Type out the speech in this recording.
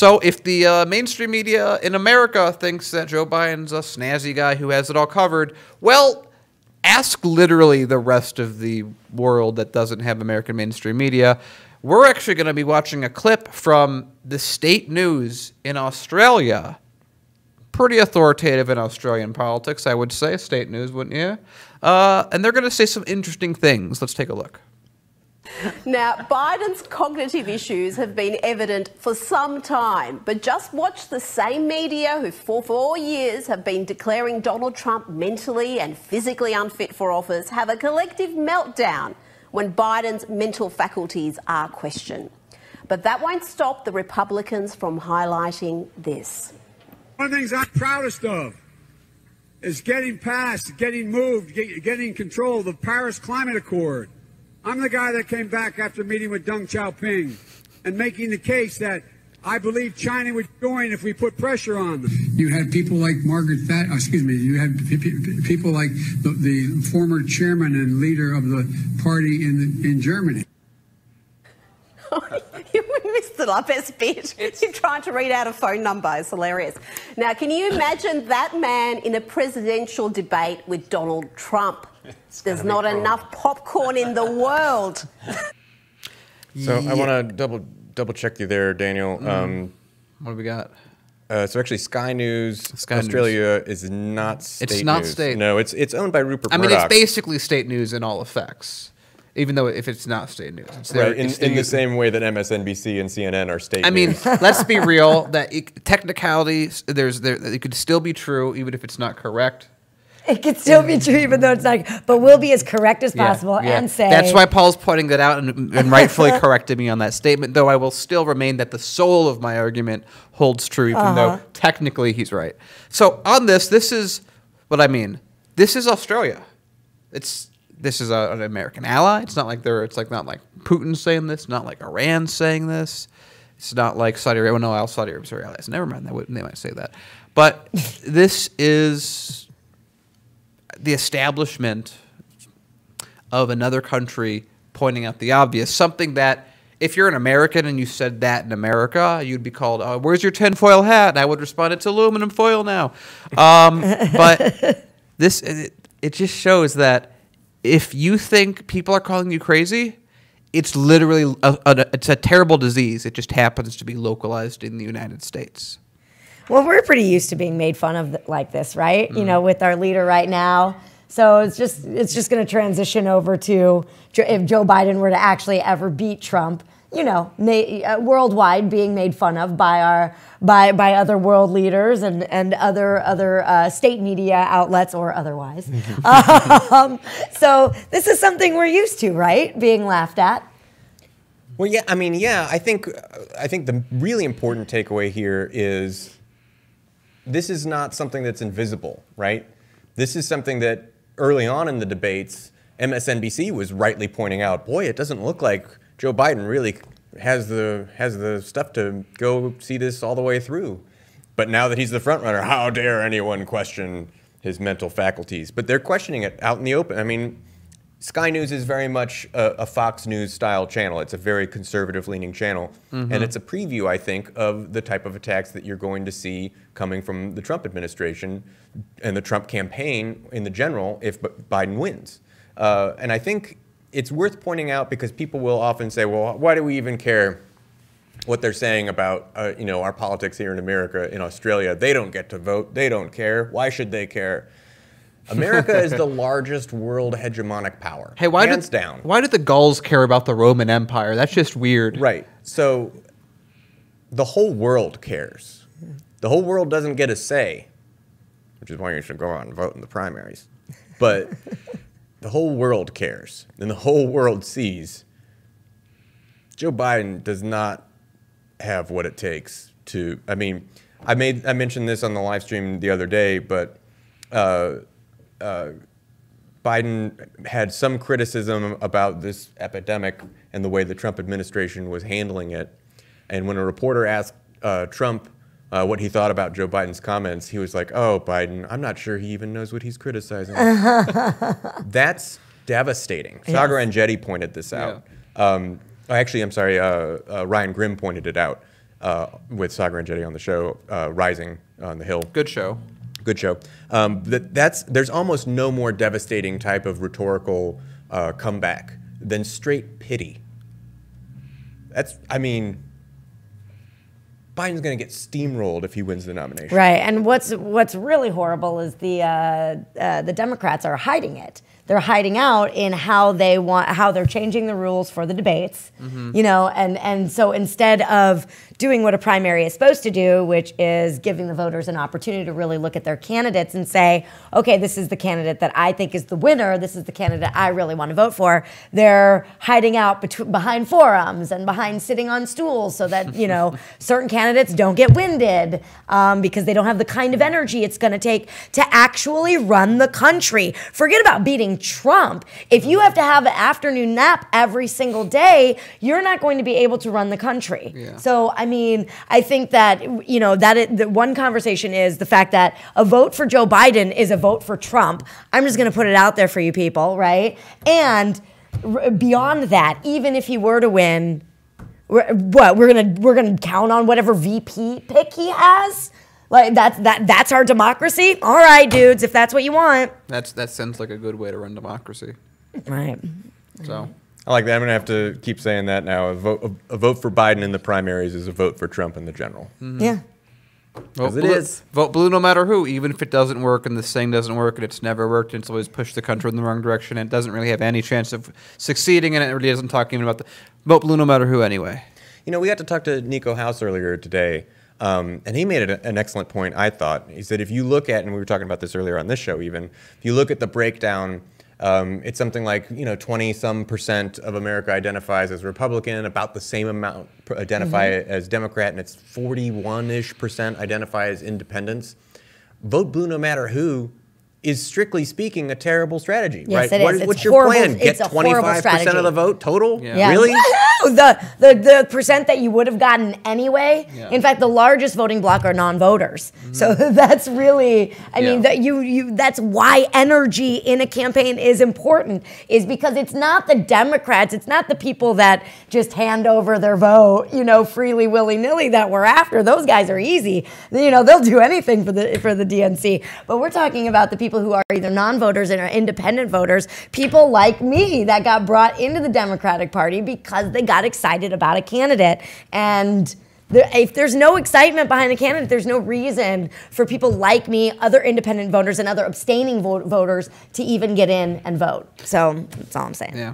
So if the mainstream media in America thinks that Joe Biden's a snazzy guy who has it all covered, well, ask literally the rest of the world that doesn't have American mainstream media. We're actually going to be watching a clip from the state news in Australia. Pretty authoritative in Australian politics, I would say. State news, wouldn't you? And they're going to say some interesting things. Let's take a look. Now, Biden's cognitive issues have been evident for some time, but just watch the same media who for 4 years have been declaring Donald Trump mentally and physically unfit for office have a collective meltdown when Biden's mental faculties are questioned. But that won't stop the Republicans from highlighting this. One of the things I'm proudest of is getting passed, getting moved, getting control of the Paris Climate Accord. I'm the guy that came back after meeting with Deng Xiaoping and making the case that I believe China would join if we put pressure on them. You had people like you had people like the former chairman and leader of the party in Germany. You missed the best bit. You're trying to read out a phone number. It's hilarious. Now, can you imagine that man in a presidential debate with Donald Trump? There's not enough popcorn in the world. So I want to double check you there, Daniel. What do we got? So actually, Sky News Australia is not state news. It's not state. No, it's owned by Rupert Murdoch. I mean, it's basically state news in all effects. Even though if it's not state news, it's right, in the same way that MSNBC and CNN are state news. I mean, let's be real. That technicality, it could still be true, even if it's not correct. It could still be true, even though it's not. But we'll be as correct as possible and say. That's why Paul's pointing that out and rightfully corrected me on that statement. Though I will still remain that the soul of my argument holds true, even though technically he's right. So on this is what I mean. This is Australia. This is an American ally. It's not like not like Putin saying this. Not like Iran saying this. It's not like Saudi Arabia. Well, no, Saudi Arabia's our allies. Never mind. They might say that. But this is the establishment of another country pointing out the obvious. Something that if you're an American and you said that in America, you'd be called, oh, where's your tinfoil hat? And I would respond, it's aluminum foil now. But it just shows that if you think people are calling you crazy, it's literally it's a terrible disease. It just happens to be localized in the United States. Well, we're pretty used to being made fun of like this, right? You know, with our leader right now. So it's just going to transition over to if Joe Biden were to actually ever beat Trump, you know, worldwide being made fun of by other world leaders and other state media outlets or otherwise. So this is something we're used to, right? Being laughed at. Well, yeah, I mean, yeah, I think the really important takeaway here is this is not something that's invisible, right? This is something that early on in the debates, MSNBC was rightly pointing out, boy, it doesn't look like Joe Biden really has the stuff to go see this all the way through. But now that he's the front runner, how dare anyone question his mental faculties? But they're questioning it out in the open. I mean, Sky News is very much a Fox News style channel. It's a very conservative leaning channel. And it's a preview, I think, of the type of attacks that you're going to see coming from the Trump administration and the Trump campaign in the general if Biden wins. And I think it's worth pointing out because people will often say, well, why do we even care what they're saying about you know, our politics here in America? In Australia, they don't get to vote. They don't care. Why should they care? America is the largest world hegemonic power. Hey, hands down. Why did the Gauls care about the Roman Empire? That's just weird. Right. So the whole world cares. The whole world doesn't get a say, which is why you should go out and vote in the primaries. But the whole world cares, and the whole world sees Joe Biden does not have what it takes to. I mean, I mentioned this on the live stream the other day, but Biden had some criticism about this epidemic and the way the Trump administration was handling it. And when a reporter asked Trump what he thought about Joe Biden's comments, he was like, oh, Biden, I'm not sure he even knows what he's criticizing. That's devastating. Sagar Enjeti pointed this out. Actually, I'm sorry, Ryan Grimm pointed it out. with Sagar and Jetty on the show, Rising on the Hill. Good show. Good show. There's almost no more devastating type of rhetorical comeback than straight pity. Biden's going to get steamrolled if he wins the nomination. Right, and what's really horrible is the Democrats are hiding it. They're hiding out in how they're changing the rules for the debates, you know, and so instead of doing what a primary is supposed to do, which is giving the voters an opportunity to really look at their candidates and say, okay, this is the candidate that I think is the winner, this is the candidate I really want to vote for, they're hiding out behind forums and behind sitting on stools so that, you know, certain candidates don't get winded because they don't have the kind of energy it's going to take to actually run the country. Forget about beating Trump. If you have to have an afternoon nap every single day, you're not going to be able to run the country. Yeah. So, I mean, I think that, you know, the one conversation is the fact that a vote for Joe Biden is a vote for Trump. I'm just going to put it out there for you people, right? And beyond that, even if he were to win, we're gonna count on whatever VP pick he has? Like that's our democracy? All right, dudes, if that's what you want. That sounds like a good way to run democracy. Right. So I like that. I'm going to have to keep saying that now. A vote for Biden in the primaries is a vote for Trump in the general. Yeah. vote it blue, is. vote blue no matter who, even if it doesn't work and this thing doesn't work and it's never worked and it's always pushed the country in the wrong direction and it doesn't really have any chance of succeeding and it really isn't talking about the vote blue no matter who anyway. You know, we got to talk to Nico House earlier today, and he made an excellent point, I thought. He said if you look at, and we were talking about this earlier on this show even, if you look at the breakdown, it's something like, 20-some% of America identifies as Republican, about the same amount identify as Democrat, and it's 41-ish% identify as independents. Vote blue no matter who is, strictly speaking, a terrible strategy, Yes, right? it is. What's It's your horrible. plan? It's Get a horrible 25% strategy. of the vote total? Yeah. Really? Woo-hoo! The percent that you would have gotten anyway. Yeah. In fact, the largest voting bloc are non-voters. So that's really, I mean, that that's why energy in a campaign is important, is because it's not the Democrats, it's not the people that just hand over their vote, freely, willy-nilly that we're after. Those guys are easy. They'll do anything for the DNC. But we're talking about the people who are either non-voters and are independent voters, people like me that got brought into the Democratic Party because they got excited about a candidate. And if there's no excitement behind a candidate, there's no reason for people like me, other independent voters, and other abstaining voters to even get in and vote. So that's all I'm saying. Yeah.